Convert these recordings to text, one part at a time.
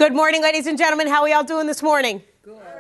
Good morning, ladies and gentlemen. How are y'all doing this morning?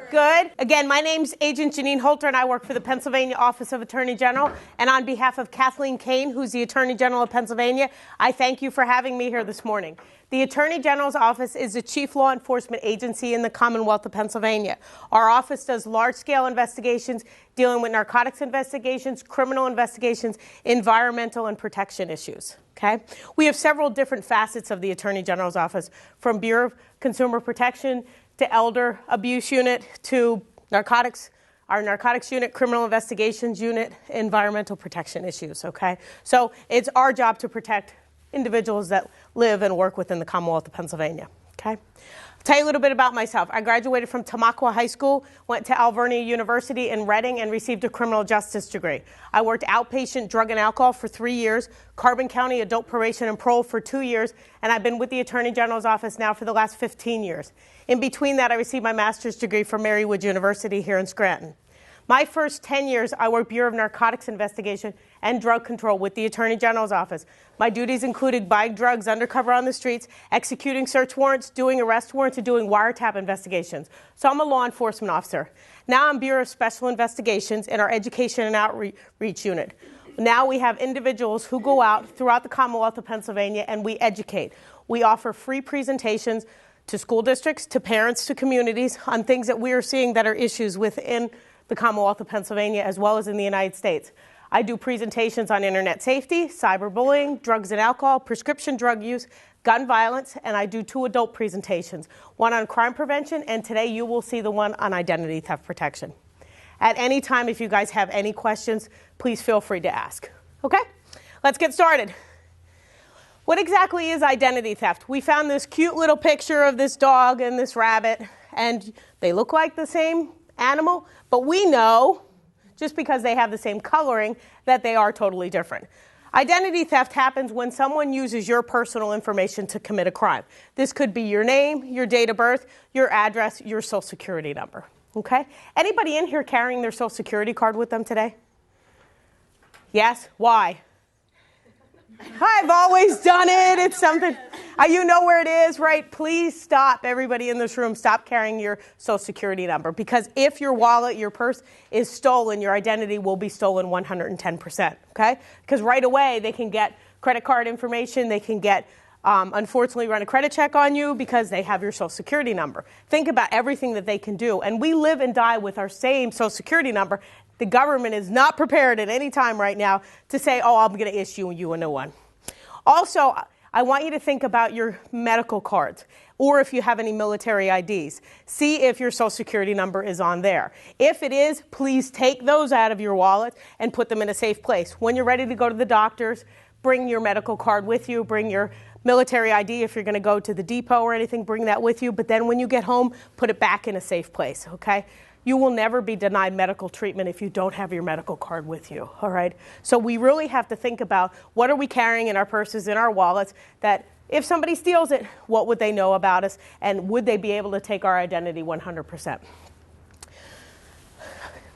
Good. Again, my name's Agent Janine Holter, and I work for the Pennsylvania Office of Attorney General. And on behalf of Kathleen Kane, who's the Attorney General of Pennsylvania, I thank you for having me here this morning. The Attorney General's office is the chief law enforcement agency in the Commonwealth of Pennsylvania. Our office does large-scale investigations dealing with narcotics investigations, criminal investigations, environmental and protection issues. Okay? We have several different facets of the Attorney General's office, from Bureau of Consumer Protection to Elder Abuse Unit to narcotics, our narcotics unit, criminal investigations unit, environmental protection issues, okay? So it's our job to protect individuals that live and work within the Commonwealth of Pennsylvania, okay? I'll tell you a little bit about myself. I graduated from Tamaqua High School, went to Alvernia University in Reading, and received a criminal justice degree. I worked outpatient drug and alcohol for 3 years, Carbon County adult probation and parole for 2 years, and I've been with the Attorney General's office now for the last 15 years. In between that, I received my master's degree from Marywood University here in Scranton. My first 10 years, I worked Bureau of Narcotics Investigation and Drug Control with the Attorney General's office. My duties included buying drugs undercover on the streets, executing search warrants, doing arrest warrants, and doing wiretap investigations. So I'm a law enforcement officer. Now I'm Bureau of Special Investigations in our Education and Outreach Unit. Now we have individuals who go out throughout the Commonwealth of Pennsylvania and we educate. We offer free presentations to school districts, to parents, to communities on things that we are seeing that are issues within the Commonwealth of Pennsylvania as well as in the United States. I do presentations on internet safety, cyberbullying, drugs and alcohol, prescription drug use, gun violence, and I do 2 adult presentations, one on crime prevention, and today you will see the one on identity theft protection. At any time, if you guys have any questions, please feel free to ask. Okay? Let's get started. What exactly is identity theft? We found this cute little picture of this dog and this rabbit, and they look like the same animal, but we know, just because they have the same coloring, that they are totally different. Identity theft happens when someone uses your personal information to commit a crime. This could be your name, your date of birth, your address, your social security number. Okay? Anybody in here carrying their social security card with them today? Yes? Why? I've always done it. It's something. You know where it is, right? Please stop, everybody in this room, stop carrying your social security number, because if your wallet, your purse is stolen, your identity will be stolen 110%, okay? Because right away they can get credit card information, they can get, unfortunately, run a credit check on you because they have your social security number. Think about everything that they can do. And we live and die with our same social security number. The government is not prepared at any time right now to say, oh, I'm going to issue you a new one. Also, I want you to think about your medical cards, or if you have any military IDs. See if your social security number is on there. If it is, please take those out of your wallet and put them in a safe place. When you're ready to go to the doctors, bring your medical card with you, bring your military ID. If you're going to go to the depot or anything, bring that with you. But then when you get home, put it back in a safe place, okay? You will never be denied medical treatment if you don't have your medical card with you, all right? So we really have to think about what are we carrying in our purses, in our wallets, that if somebody steals it, what would they know about us, and would they be able to take our identity 100%?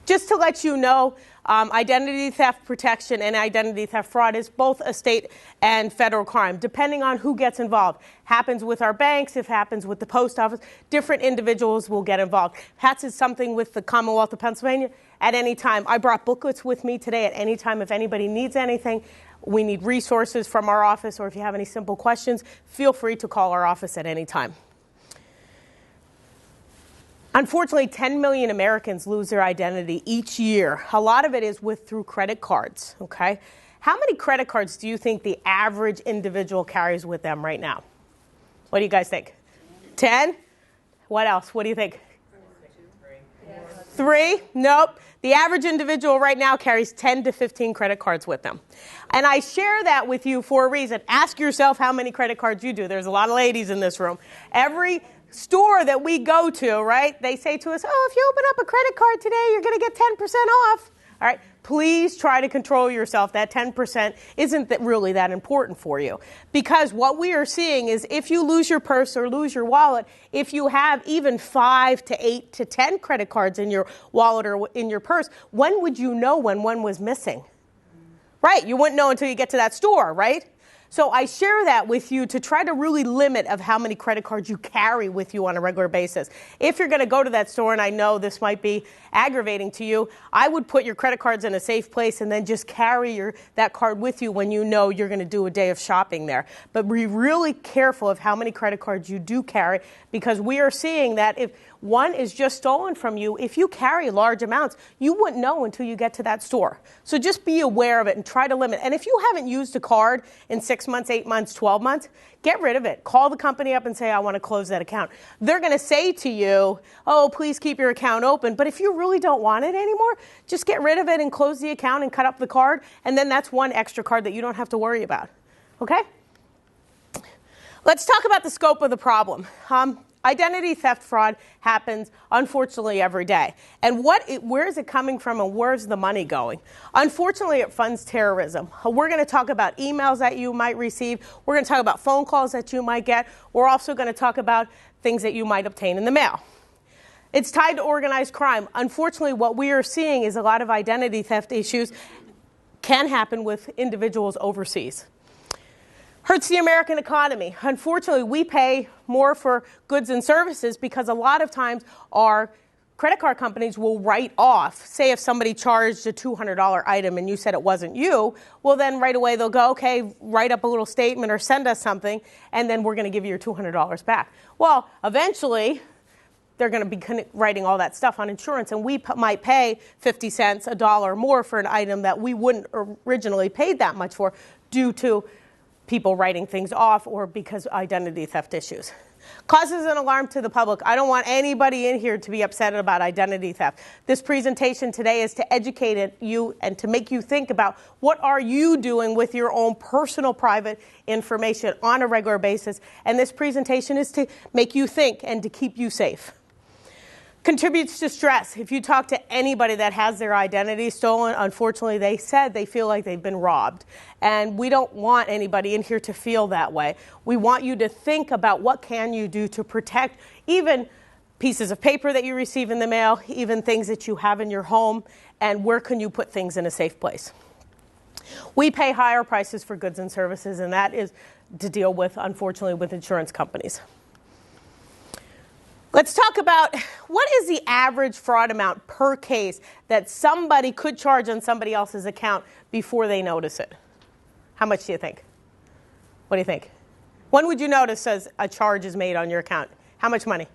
Just to let you know, identity theft protection and identity theft fraud is both a state and federal crime, depending on who gets involved. Happens with our banks, if happens with the post office, different individuals will get involved. If is something with the Commonwealth of Pennsylvania, at any time. I brought booklets with me today at any time. If anybody needs anything, we need resources from our office, or if you have any simple questions, feel free to call our office at any time. Unfortunately, 10 million Americans lose their identity each year. A lot of it is through credit cards, okay? How many credit cards do you think the average individual carries with them right now? What do you guys think? 10? What else? What do you think? 3? Nope. The average individual right now carries 10 to 15 credit cards with them. And I share that with you for a reason. Ask yourself how many credit cards you do. There's a lot of ladies in this room. Every store that we go to, right, they say to us, oh, if you open up a credit card today, you're going to get 10% off. All right, please try to control yourself. That 10% isn't really that important for you. Because what we are seeing is if you lose your purse or lose your wallet, if you have even 5 to 8 to 10 credit cards in your wallet or in your purse, when would you know when one was missing? Right, you wouldn't know until you get to that store, right? So I share that with you to try to really limit of how many credit cards you carry with you on a regular basis. If you're going to go to that store, and I know this might be aggravating to you, I would put your credit cards in a safe place and then just carry that card with you when you know you're going to do a day of shopping there. But be really careful of how many credit cards you do carry, because we are seeing that if one is just stolen from you, if you carry large amounts, you wouldn't know until you get to that store. So just be aware of it and try to limit. And if you haven't used a card in 6 months, 8 months, 12 months, get rid of it. Call the company up and say, I want to close that account. They're going to say to you, oh, please keep your account open. But if you really don't want it anymore, just get rid of it and close the account and cut up the card. And then that's one extra card that you don't have to worry about. Okay? Let's talk about the scope of the problem. Identity theft fraud happens, unfortunately, every day. And where is it coming from and where's the money going? Unfortunately, it funds terrorism. We're going to talk about emails that you might receive. We're going to talk about phone calls that you might get. We're also going to talk about things that you might obtain in the mail. It's tied to organized crime. Unfortunately, what we are seeing is a lot of identity theft issues can happen with individuals overseas. Hurts the American economy. Unfortunately, we pay more for goods and services because a lot of times our credit card companies will write off. Say if somebody charged a $200 item and you said it wasn't you, well then right away they'll go, okay, write up a little statement or send us something, and then we're going to give you your $200 back. Well, eventually they're going to be writing all that stuff on insurance, and we might pay 50 cents, $1 more for an item that we wouldn't originally paid that much for due to people writing things off or because identity theft issues. Causes an alarm to the public. I don't want anybody in here to be upset about identity theft. This presentation today is to educate you and to make you think about what are you doing with your own personal private information on a regular basis. And this presentation is to make you think and to keep you safe. Contributes to stress. If you talk to anybody that has their identity stolen, unfortunately, they said they feel like they've been robbed. And we don't want anybody in here to feel that way. We want you to think about what can you do to protect even pieces of paper that you receive in the mail, even things that you have in your home, and where can you put things in a safe place. We pay higher prices for goods and services, and that is to deal with, unfortunately, with insurance companies. Let's talk about what is the average fraud amount per case that somebody could charge on somebody else's account before they notice it. How much do you think? What do you think? When would you notice as a charge is made on your account? How much money?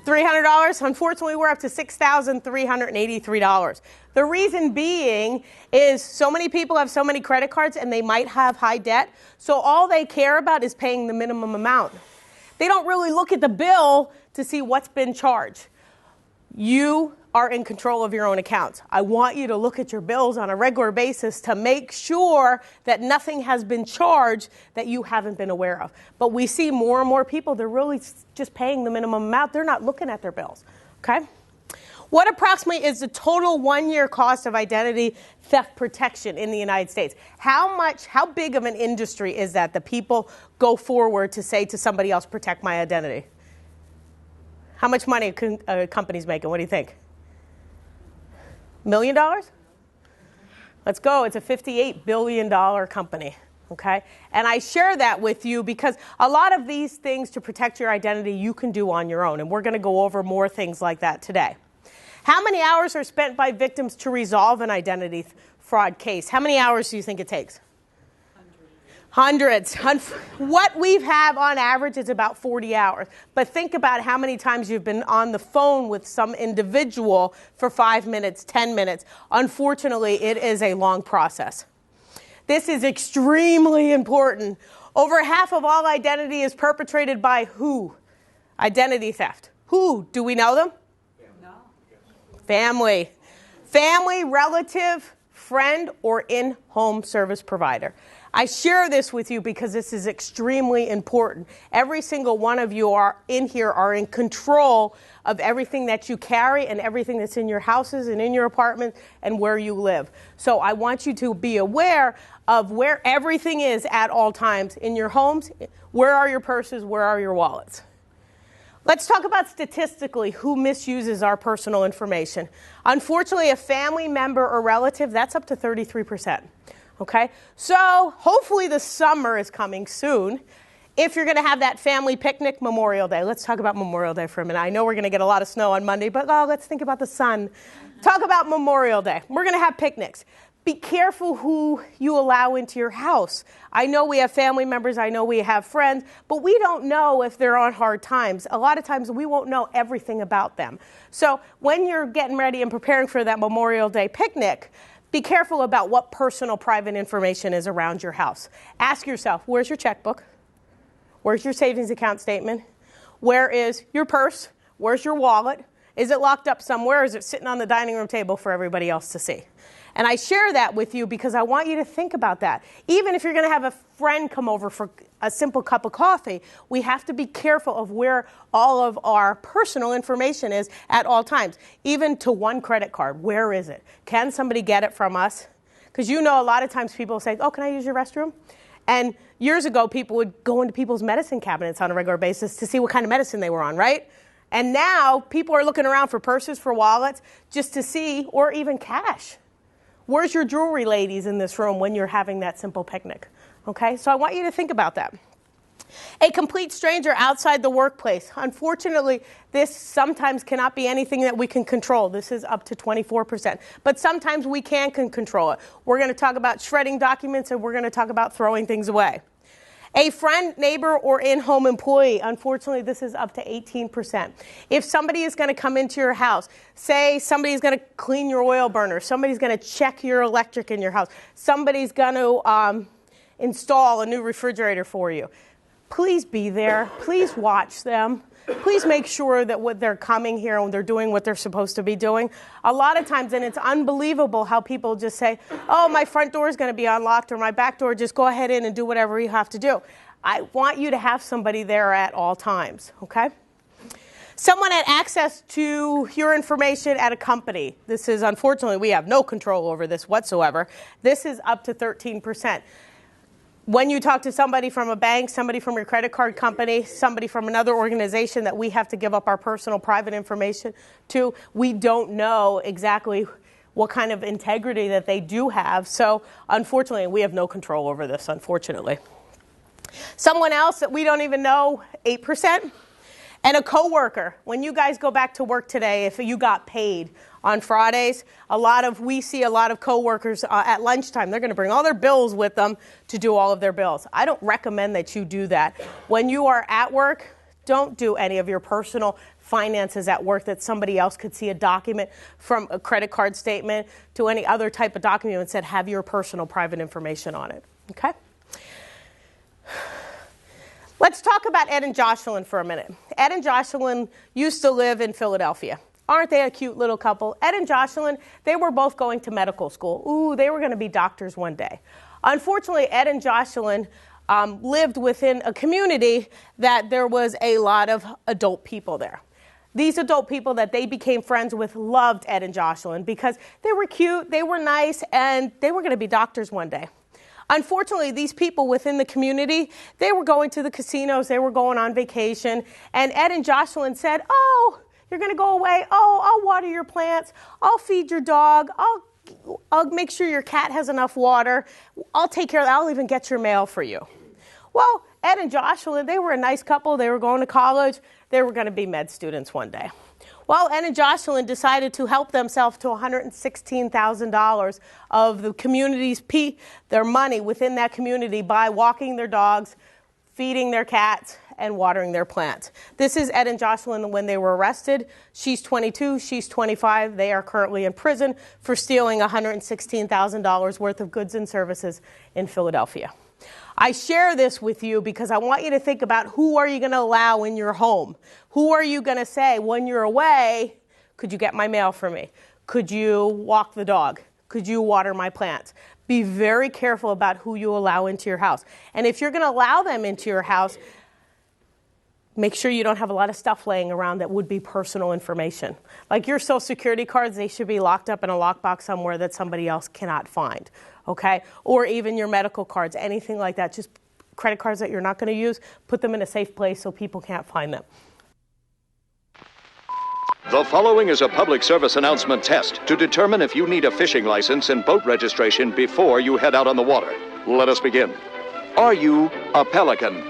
$300. Unfortunately, we're up to $6,383. The reason being is so many people have so many credit cards and they might have high debt, so all they care about is paying the minimum amount. They don't really look at the bill to see what's been charged. You are in control of your own accounts. I want you to look at your bills on a regular basis to make sure that nothing has been charged that you haven't been aware of. But we see more and more people, they're really just paying the minimum amount. They're not looking at their bills. Okay? What approximately is the total 1-year cost of identity theft protection in the United States? How big of an industry is that people go forward to say to somebody else, protect my identity? How much money can companies making? What do you think? $1 million? Let's go. It's a $58 billion company. Okay? And I share that with you because a lot of these things to protect your identity you can do on your own. And we're going to go over more things like that today. How many hours are spent by victims to resolve an identity fraud case? How many hours do you think it takes? Hundreds. What we have on average is about 40 hours. But think about how many times you've been on the phone with some individual for 5 minutes, 10 minutes. Unfortunately, it is a long process. This is extremely important. Over half of all identity is perpetrated by who? Identity theft. Who? Do we know them? Family. Family, relative, friend, or in-home service provider. I share this with you because this is extremely important. Every single one of you are in control of everything that you carry and everything that's in your houses and in your apartments and where you live. So I want you to be aware of where everything is at all times in your homes. Where are your purses? Where are your wallets? Let's talk about statistically who misuses our personal information. Unfortunately, a family member or relative, that's up to 33%. Okay? So hopefully the summer is coming soon. If you're going to have that family picnic, Memorial Day. Let's talk about Memorial Day for a minute. I know we're going to get a lot of snow on Monday, but let's think about the sun. Talk about Memorial Day. We're going to have picnics. Be careful who you allow into your house. I know we have family members, I know we have friends, but we don't know if they're on hard times. A lot of times we won't know everything about them. So when you're getting ready and preparing for that Memorial Day picnic, be careful about what personal private information is around your house. Ask yourself, where's your checkbook? Where's your savings account statement? Where is your purse? Where's your wallet? Is it locked up somewhere, or is it sitting on the dining room table for everybody else to see? And I share that with you because I want you to think about that. Even if you're going to have a friend come over for a simple cup of coffee, we have to be careful of where all of our personal information is at all times. Even to one credit card, where is it? Can somebody get it from us? Because you know a lot of times people say, oh, can I use your restroom? And years ago, people would go into people's medicine cabinets on a regular basis to see what kind of medicine they were on, right? And now people are looking around for purses, for wallets, just to see, or even cash. Where's your jewelry, ladies, in this room when you're having that simple picnic? Okay, so I want you to think about that. A complete stranger outside the workplace. Unfortunately, this sometimes cannot be anything that we can control. This is up to 24%. But sometimes we can control it. We're going to talk about shredding documents, and we're going to talk about throwing things away. A friend, neighbor, or in-home employee. Unfortunately, this is up to 18%. If somebody is going to come into your house, say somebody's going to clean your oil burner, somebody's going to check your electric in your house, somebody's going to install a new refrigerator for you, please be there. Please watch them. Please make sure that when they're coming here and they're doing what they're supposed to be doing. A lot of times, and it's unbelievable how people just say, oh, my front door is going to be unlocked or my back door, just go ahead in and do whatever you have to do. I want you to have somebody there at all times, okay? Someone had access to your information at a company. This is, unfortunately, we have no control over this whatsoever. This is up to 13%. When you talk to somebody from a bank, somebody from your credit card company, somebody from another organization that we have to give up our personal private information to, we don't know exactly what kind of integrity that they do have. So unfortunately, we have no control over this, unfortunately. Someone else that we don't even know, 8%. And a coworker. When you guys go back to work today, if you got paid on Fridays, we see a lot of coworkers at lunchtime. They're going to bring all their bills with them to do all of their bills. I don't recommend that you do that. When you are at work, don't do any of your personal finances at work that somebody else could see a document from a credit card statement to any other type of document that have your personal private information on it. Okay? Let's talk about Ed and Jocelyn for a minute. Ed and Jocelyn used to live in Philadelphia. Aren't they a cute little couple? Ed and Jocelyn, they were both going to medical school. Ooh, they were going to be doctors one day. Unfortunately, Ed and Jocelyn lived within a community that there was a lot of adult people there. These adult people that they became friends with loved Ed and Jocelyn because they were cute, they were nice, and they were going to be doctors one day. Unfortunately, these people within the community, they were going to the casinos, they were going on vacation, and Ed and Jocelyn said, oh, you're going to go away? Oh, I'll water your plants. I'll feed your dog. I'll make sure your cat has enough water. I'll take care of that. I'll even get your mail for you. Well, Ed and Jocelyn, they were a nice couple. They were going to college. They were going to be med students one day. Well, Ed and Jocelyn decided to help themselves to $116,000 of the community's their money within that community by walking their dogs, feeding their cats, and watering their plants. This is Ed and Jocelyn when they were arrested. She's 22, she's 25. They are currently in prison for stealing $116,000 worth of goods and services in Philadelphia. I share this with you because I want you to think about who are you going to allow in your home? Who are you going to say, when you're away, could you get my mail for me? Could you walk the dog? Could you water my plants? Be very careful about who you allow into your house. And if you're going to allow them into your house, make sure you don't have a lot of stuff laying around that would be personal information. Like your Social Security cards, they should be locked up in a lockbox somewhere that somebody else cannot find, okay? Or even your medical cards, anything like that. Just credit cards that you're not going to use, put them in a safe place so people can't find them. The following is a public service announcement test to determine if you need a fishing license and boat registration before you head out on the water. Let us begin. Are you a pelican?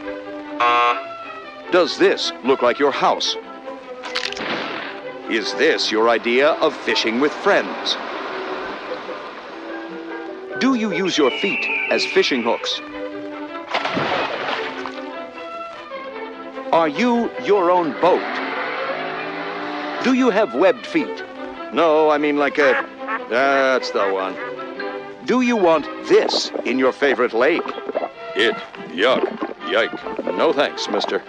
Does this look like your house? Is this your idea of fishing with friends? Do you use your feet as fishing hooks? Are you your own boat? Do you have webbed feet? No, I mean like a... That's the one. Do you want this in your favorite lake? Yuck, yike. No thanks, mister.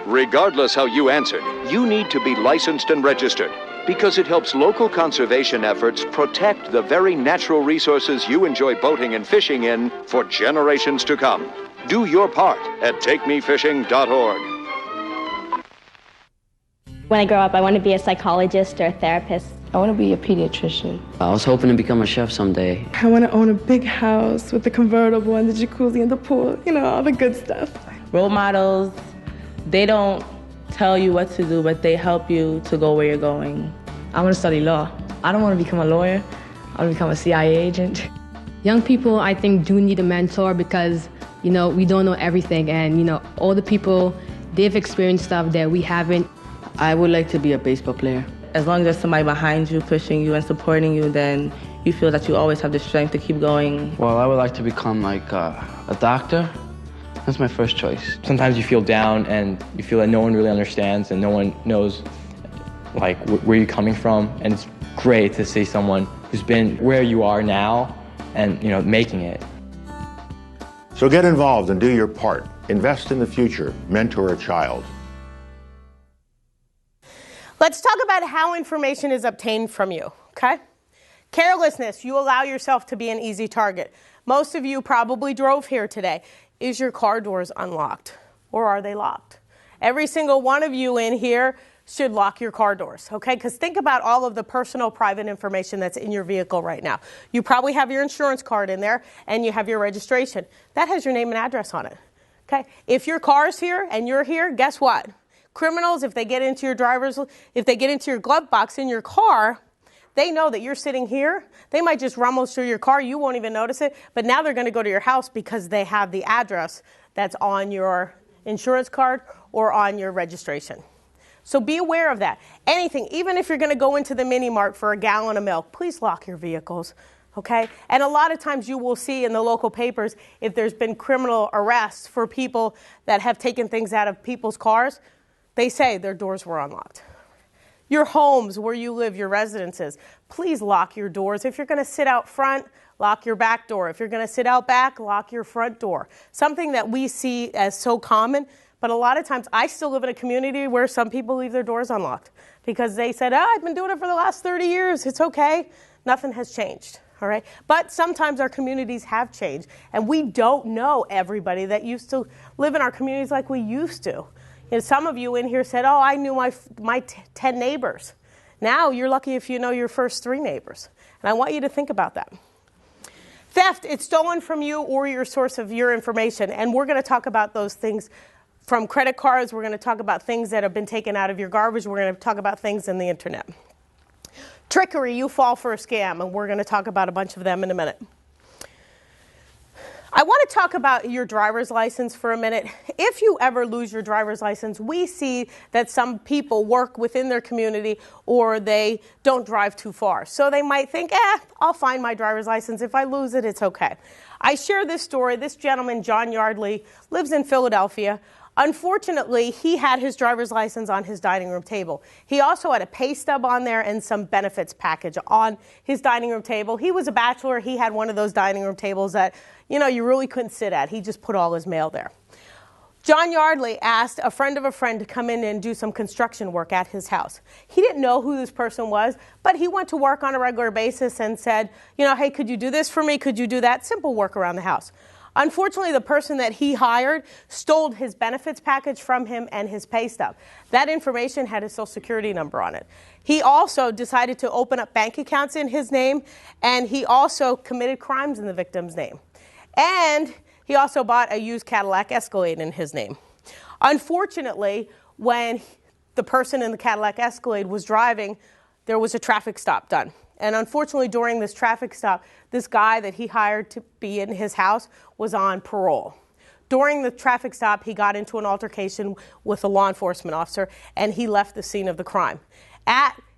Regardless how you answered, you need to be licensed and registered because it helps local conservation efforts protect the very natural resources you enjoy boating and fishing in for generations to come. Do your part at takemefishing.org. When I grow up, I want to be a psychologist or a therapist. I want to be a pediatrician. I was hoping to become a chef someday. I want to own a big house with the convertible and the jacuzzi and the pool, you know, all the good stuff. Role models, they don't tell you what to do, but they help you to go where you're going. I want to study law. I don't want to become a lawyer. I want to become a CIA agent. Young people, I think, do need a mentor because, you know, we don't know everything. And, you know, all the people, they've experienced stuff that we haven't. I would like to be a baseball player. As long as there's somebody behind you, pushing you and supporting you, then you feel that you always have the strength to keep going. Well, I would like to become like a doctor. That's my first choice. Sometimes you feel down and you feel that no one really understands and no one knows like where you're coming from. And it's great to see someone who's been where you are now and, you know, making it. So get involved and do your part. Invest in the future. Mentor a child. Let's talk about how information is obtained from you, okay? Carelessness, you allow yourself to be an easy target. Most of you probably drove here today. Is your car doors unlocked or are they locked? Every single one of you in here should lock your car doors, okay? Because think about all of the personal private information that's in your vehicle right now. You probably have your insurance card in there and you have your registration. That has your name and address on it, okay? If your car's here and you're here, guess what? Criminals, if they get into your glove box in your car, they know that you're sitting here. They might just rummage through your car. You won't even notice it. But now they're going to go to your house because they have the address that's on your insurance card or on your registration. So be aware of that. Anything, even if you're going to go into the mini mart for a gallon of milk, please lock your vehicles. Okay? And a lot of times you will see in the local papers if there's been criminal arrests for people that have taken things out of people's cars. They say their doors were unlocked. Your homes, where you live, your residences, please lock your doors. If you're going to sit out front, lock your back door. If you're going to sit out back, lock your front door. Something that we see as so common, but a lot of times I still live in a community where some people leave their doors unlocked because they said, I've been doing it for the last 30 years. It's okay. Nothing has changed. All right. But sometimes our communities have changed, and we don't know everybody that used to live in our communities like we used to. You know, some of you in here said, I knew my 10 neighbors. Now you're lucky if you know your first 3 neighbors. And I want you to think about that. Theft, it's stolen from you or your source of your information. And we're going to talk about those things from credit cards. We're going to talk about things that have been taken out of your garbage. We're going to talk about things in the internet. Trickery, you fall for a scam. And we're going to talk about a bunch of them in a minute. I want to talk about your driver's license for a minute. If you ever lose your driver's license, we see that some people work within their community or they don't drive too far. So they might think, I'll find my driver's license. If I lose it, it's okay. I share this story. This gentleman, John Yardley, lives in Philadelphia. Unfortunately, he had his driver's license on his dining room table. He also had a pay stub on there and some benefits package on his dining room table. He was a bachelor. He had one of those dining room tables that, you really couldn't sit at. He just put all his mail there. John Yardley asked a friend of a friend to come in and do some construction work at his house. He didn't know who this person was, but he went to work on a regular basis and said, hey, could you do this for me? Could you do that? Simple work around the house. Unfortunately, the person that he hired stole his benefits package from him and his pay stub. That information had his Social Security number on it. He also decided to open up bank accounts in his name, and he also committed crimes in the victim's name. And he also bought a used Cadillac Escalade in his name. Unfortunately, when the person in the Cadillac Escalade was driving, there was a traffic stop done. And unfortunately, during this traffic stop, this guy that he hired to be in his house was on parole. During the traffic stop, he got into an altercation with a law enforcement officer, and he left the scene of the crime.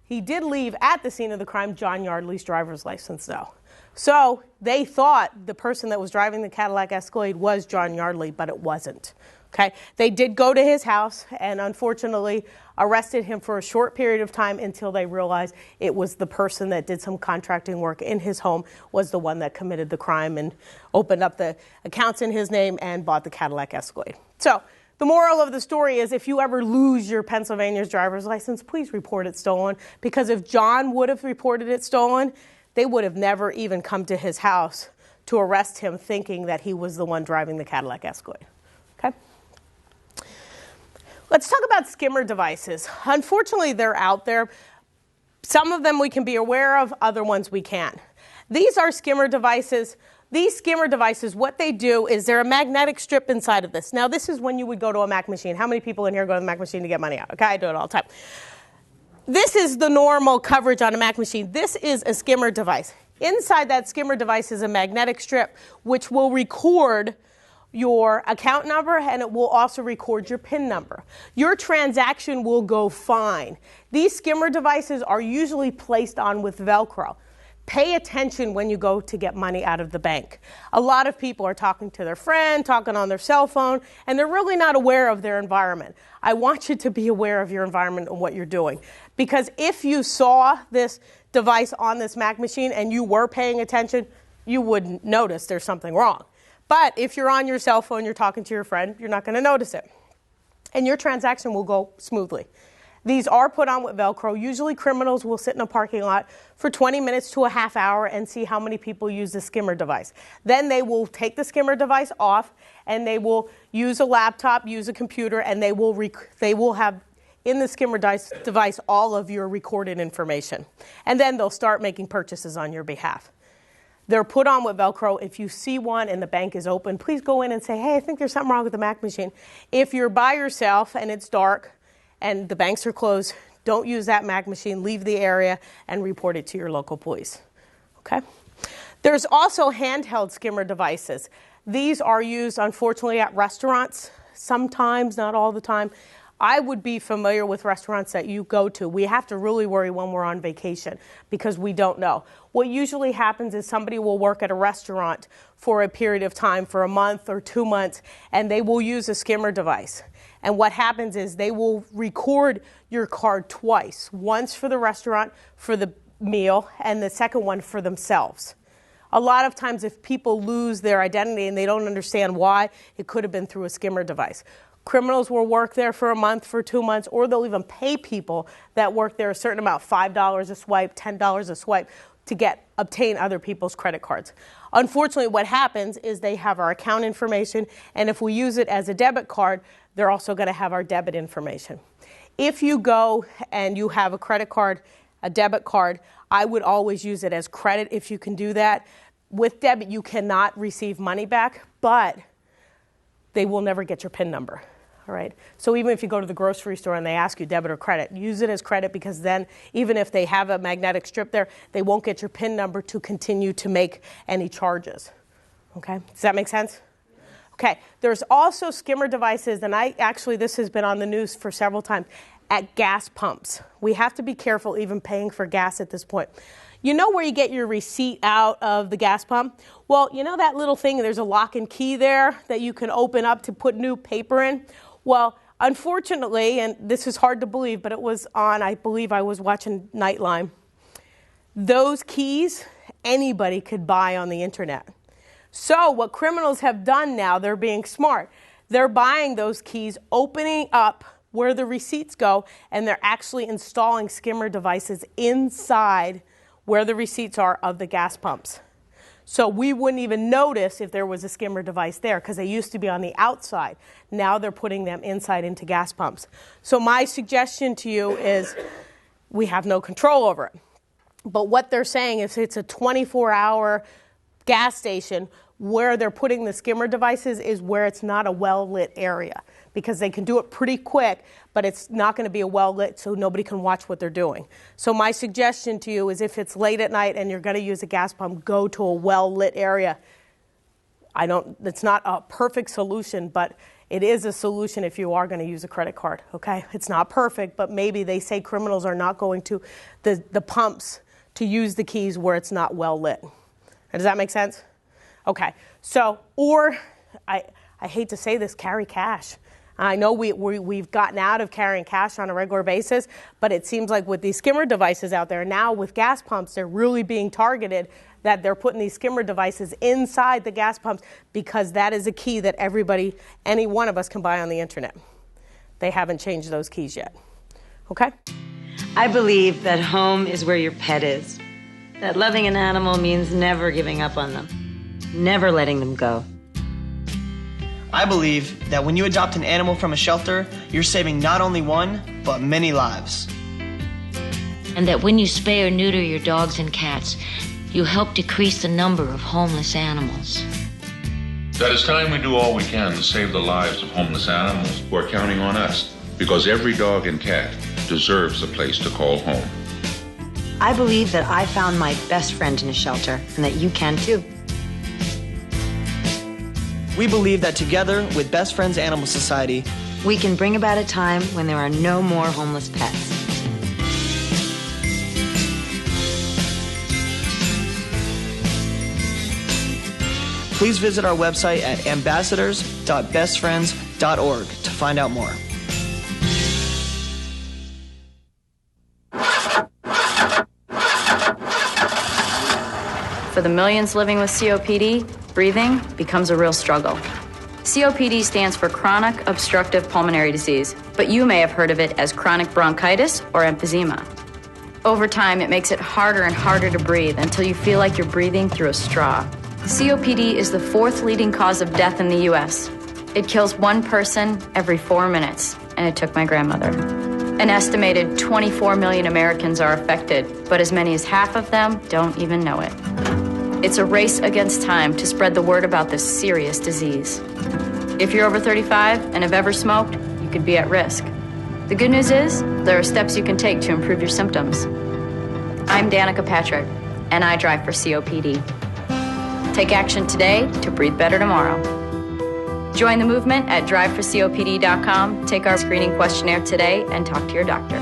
He did leave at the scene of the crime John Yardley's driver's license, though. So they thought the person that was driving the Cadillac Escalade was John Yardley, but it wasn't. Okay, they did go to his house and unfortunately arrested him for a short period of time until they realized it was the person that did some contracting work in his home was the one that committed the crime and opened up the accounts in his name and bought the Cadillac Escalade. So the moral of the story is if you ever lose your Pennsylvania's driver's license, please report it stolen, because if John would have reported it stolen, they would have never even come to his house to arrest him thinking that he was the one driving the Cadillac Escalade. Okay? Let's talk about skimmer devices. Unfortunately, they're out there. Some of them we can be aware of, other ones we can't. These are skimmer devices. These skimmer devices, what they do is they're a magnetic strip inside of this. Now, this is when you would go to a Mac machine. How many people in here go to the Mac machine to get money out? Okay, I do it all the time. This is the normal coverage on a Mac machine. This is a skimmer device. Inside that skimmer device is a magnetic strip which will record your account number, and it will also record your PIN number. Your transaction will go fine. These skimmer devices are usually placed on with Velcro. Pay attention when you go to get money out of the bank. A lot of people are talking to their friend, talking on their cell phone, and they're really not aware of their environment. I want you to be aware of your environment and what you're doing. Because if you saw this device on this Mac machine and you were paying attention, you wouldn't notice there's something wrong. But if you're on your cell phone, you're talking to your friend, you're not going to notice it. And your transaction will go smoothly. These are put on with Velcro. Usually criminals will sit in a parking lot for 20 minutes to a half hour and see how many people use the skimmer device. Then they will take the skimmer device off and they will use a laptop, use a computer, and they will have in the skimmer device all of your recorded information. And then they'll start making purchases on your behalf. They're put on with Velcro. If you see one and the bank is open, please go in and say, hey, I think there's something wrong with the Mac machine. If you're by yourself and it's dark and the banks are closed, don't use that Mac machine. Leave the area and report it to your local police. Okay? There's also handheld skimmer devices. These are used, unfortunately, at restaurants. Sometimes, not all the time. I would be familiar with restaurants that you go to. We have to really worry when we're on vacation because we don't know. What usually happens is somebody will work at a restaurant for a period of time, for a month or 2 months, and they will use a skimmer device. And what happens is they will record your card twice, once for the restaurant for the meal and the second one for themselves. A lot of times if people lose their identity and they don't understand why, it could have been through a skimmer device. Criminals will work there for a month, for 2 months, or they'll even pay people that work there a certain amount, $5 a swipe, $10 a swipe, to obtain other people's credit cards. Unfortunately, what happens is they have our account information, and if we use it as a debit card, they're also going to have our debit information. If you go and you have a credit card, a debit card, I would always use it as credit if you can do that. With debit, you cannot receive money back, but they will never get your PIN number. All right. So even if you go to the grocery store and they ask you debit or credit, use it as credit, because then even if they have a magnetic strip there, they won't get your PIN number to continue to make any charges. Okay. Does that make sense? Okay. There's also skimmer devices, and this has been on the news for several times, at gas pumps. We have to be careful even paying for gas at this point. You know where you get your receipt out of the gas pump? Well, you know that little thing, there's a lock and key there that you can open up to put new paper in? Well, unfortunately, and this is hard to believe, but it was on, I believe I was watching Nightline. Those keys, anybody could buy on the internet. So what criminals have done now, they're being smart. They're buying those keys, opening up where the receipts go, and they're actually installing skimmer devices inside where the receipts are of the gas pumps. So we wouldn't even notice if there was a skimmer device there because they used to be on the outside. Now they're putting them inside into gas pumps. So my suggestion to you is we have no control over it. But what they're saying is it's a 24-hour gas station. where they're putting the skimmer devices is where it's not a well-lit area, because they can do it pretty quick, but it's not going to be a well-lit, so nobody can watch what they're doing. So my suggestion to you is, if it's late at night and you're going to use a gas pump, go to a well-lit area. It's not a perfect solution, but it is a solution if you are going to use a credit card, okay? It's not perfect, but maybe they say criminals are not going to the pumps to use the keys where it's not well lit. Does that make sense? Okay, so, or, I hate to say this, carry cash. I know we've gotten out of carrying cash on a regular basis, but it seems like with these skimmer devices out there, now with gas pumps, they're really being targeted, that they're putting these skimmer devices inside the gas pumps, because that is a key that everybody, any one of us, can buy on the internet. They haven't changed those keys yet. Okay? I believe that home is where your pet is. That loving an animal means never giving up on them, never letting them go. I believe that when you adopt an animal from a shelter, you're saving not only one, but many lives. And that when you spay or neuter your dogs and cats, you help decrease the number of homeless animals. That it's time we do all we can to save the lives of homeless animals who are counting on us, because every dog and cat deserves a place to call home. I believe that I found my best friend in a shelter, and that you can too. We believe that together with Best Friends Animal Society, we can bring about a time when there are no more homeless pets. please visit our website at ambassadors.bestfriends.org to find out more. For the millions living with COPD, breathing becomes a real struggle. COPD stands for chronic obstructive pulmonary disease, but you may have heard of it as chronic bronchitis or emphysema. Over time, it makes it harder and harder to breathe until you feel like you're breathing through a straw. COPD is the fourth leading cause of death in the U.S. It kills one person every 4 minutes, and it took my grandmother. An estimated 24 million Americans are affected, but as many as half of them don't even know it. It's a race against time to spread the word about this serious disease. If you're over 35 and have ever smoked, you could be at risk. The good news is, there are steps you can take to improve your symptoms. I'm Danica Patrick, and I drive for COPD. Take action today to breathe better tomorrow. Join the movement at driveforcopd.com, take our screening questionnaire today, and talk to your doctor.